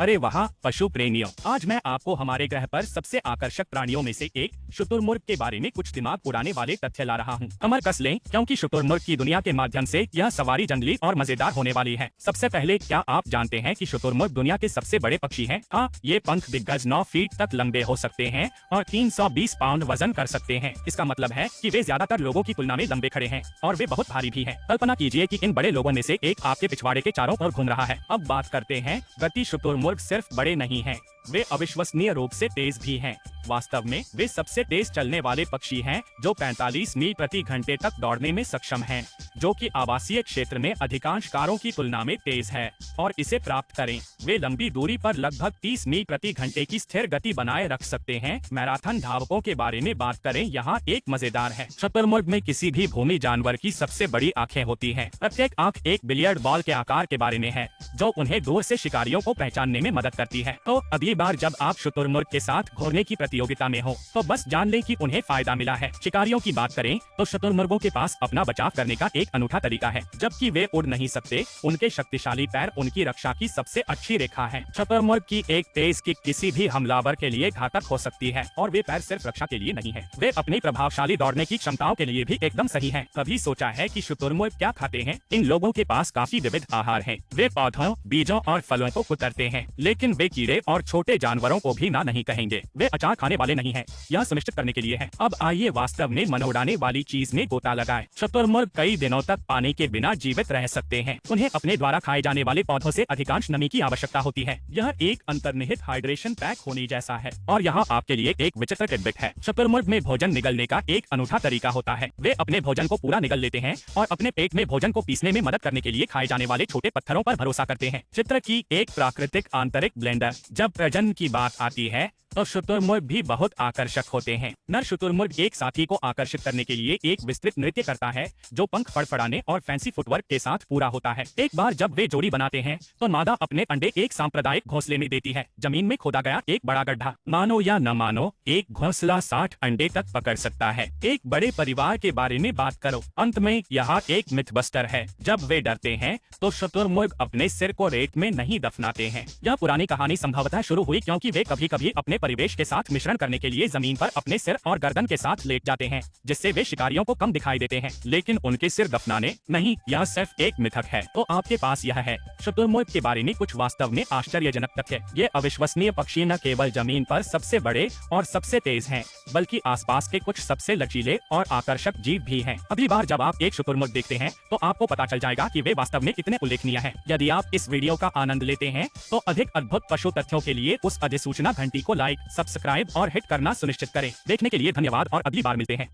अरे वाह पशु प्रेमियों, आज मैं आपको हमारे ग्रह पर सबसे आकर्षक प्राणियों में से एक शुतुरमुर्ग के बारे में कुछ दिमाग उड़ाने वाले तथ्य ला रहा हूँ। कमर कस लें क्योंकि शुतुरमुर्ग की दुनिया के माध्यम से यह सवारी जंगली और मजेदार होने वाली है। सबसे पहले, क्या आप जानते हैं कि शुतुरमुर्ग दुनिया के सबसे बड़े पक्षी हैं? हाँ, ये पंख दिग्गज 9 फीट तक लंबे हो सकते हैं और 320 पाउंड वजन कर सकते हैं। इसका मतलब है कि वे ज्यादातर लोगों की तुलना में लंबे खड़े हैं और वे बहुत भारी भी हैं। कल्पना कीजिए कि इन बड़े लोगों में से एक आपके पिछवाड़े के चारों ओर घूम रहा है। अब बात करते हैं गति। शुतुरमुर्ग सिर्फ बड़े नहीं हैं, वे अविश्वसनीय रूप से तेज भी हैं। वास्तव में वे सबसे तेज चलने वाले पक्षी हैं जो 45 मील प्रति घंटे तक दौड़ने में सक्षम हैं, जो कि आवासीय क्षेत्र में अधिकांश कारों की तुलना में तेज है। और इसे प्राप्त करें, वे लंबी दूरी पर लगभग 30 मील प्रति घंटे की स्थिर गति बनाए रख सकते हैं। मैराथन धावकों के बारे में बात करें, यहाँ एक मजेदार है। शुतुरमुर्ग में किसी भी भूमि जानवर की सबसे बड़ी आंखें होती हैं। प्रत्येक आंख एक बिलियर्ड बॉल के आकार के बारे में है, जो उन्हें दूर से शिकारियों को पहचानने में मदद करती है। तो अगली बार जब आप शुतुरमुर्ग के साथ घूरने की प्रतियोगिता में हो, तो बस जान लें कि उन्हें फायदा मिला है। शिकारियों की बात करें तो शुतुरमुर्गों के पास अपना बचाव करने का एक अनूठा तरीका है। जबकि वे उड़ नहीं सकते, उनके शक्तिशाली पैर उनकी रक्षा की सबसे अच्छी रेखा है। शुतुरमुर्ग की एक तेज किक किसी भी हमलावर के लिए घातक हो सकती है। और वे पैर सिर्फ रक्षा के लिए नहीं है, वे अपनी प्रभावशाली दौड़ने की क्षमताओं के लिए भी एकदम सही है। कभी सोचा है कि शुतुरमुर्ग क्या खाते हैं? इन लोगों के पास काफी विविध आहार है। वे पौधों, बीजों और फलों को कुतरते हैं, लेकिन वे कीड़े और छोटे जानवरों को भी ना नहीं कहेंगे। वे अचार खाने वाले नहीं हैं, यह सुनिश्चित करने के लिए है। अब आइए वास्तव में मन उड़ाने वाली चीज में गोता लगाएं। शुतुरमुर्ग कई दिनों तक पानी के बिना जीवित रह सकते हैं। उन्हें अपने द्वारा खाए जाने वाले पौधों से अधिकांश नमी की आवश्यकता होती है। यह एक अंतर्निहित हाइड्रेशन पैक होने जैसा है। और यहाँ आपके लिए एक विचित्र टिडबिट है। शुतुरमुर्ग में भोजन निगलने का एक अनूठा तरीका होता है। वे अपने भोजन को पूरा निगल लेते हैं और अपने पेट में भोजन को पीसने में मदद करने के लिए खाए जाने वाले छोटे पत्थरों पर भरोसा करते हैं। चित्र की एक प्राकृतिक आंतरिक ब्लेंडर। जब प्रजनन की बात आती है तो शुतुरमुर्ग भी बहुत आकर्षक होते हैं। नर शुतुरमुर्ग एक साथी को आकर्षित करने के लिए एक विस्तृत नृत्य करता है, जो पंख फड़फड़ाने और फैंसी फुटवर्क के साथ पूरा होता है। एक बार जब वे जोड़ी बनाते हैं तो मादा अपने अंडे एक सांप्रदायिक घोंसले में देती है, जमीन में खोदा गया एक बड़ा गड्ढा। मानो या न मानो, एक घोंसला 60 अंडे तक पकड़ सकता है। एक बड़े परिवार के बारे में बात करो। अंत में यहाँ एक मिथबस्टर है। जब वे डरते हैं तो शुतुरमुर्ग अपने सिर को रेत में नहीं दफनाते हैं। यह पुरानी कहानी संभवतः शुरू हुई क्योंकि वे कभी-कभी अपने परिवेश के साथ मिश्रण करने के लिए जमीन पर अपने सिर और गर्दन के साथ लेट जाते हैं, जिससे वे शिकारियों को कम दिखाई देते हैं। लेकिन उनके सिर दफनाने नहीं, यह सिर्फ एक मिथक है। तो आपके पास यह है शुतुरमुर्ग के बारे में कुछ वास्तव में आश्चर्यजनक तथ्य। ये अविश्वसनीय पक्षी न केवल जमीन पर सबसे बड़े और सबसे तेज हैं, बल्कि आसपास के कुछ सबसे लचीले और आकर्षक जीव भी हैं। अगली बार जब आप एक शुतुरमुर्ग देखते हैं तो आपको पता चल जाएगा कि वे वास्तव में कितने उल्लेखनीय हैं। यदि आप इस वीडियो का आनंद लेते हैं तो अधिक अद्भुत पशु तथ्यों के लिए उस अधिसूचना घंटी को लाइक, सब्सक्राइब और हिट करना सुनिश्चित करें। देखने के लिए धन्यवाद और अगली बार मिलते हैं।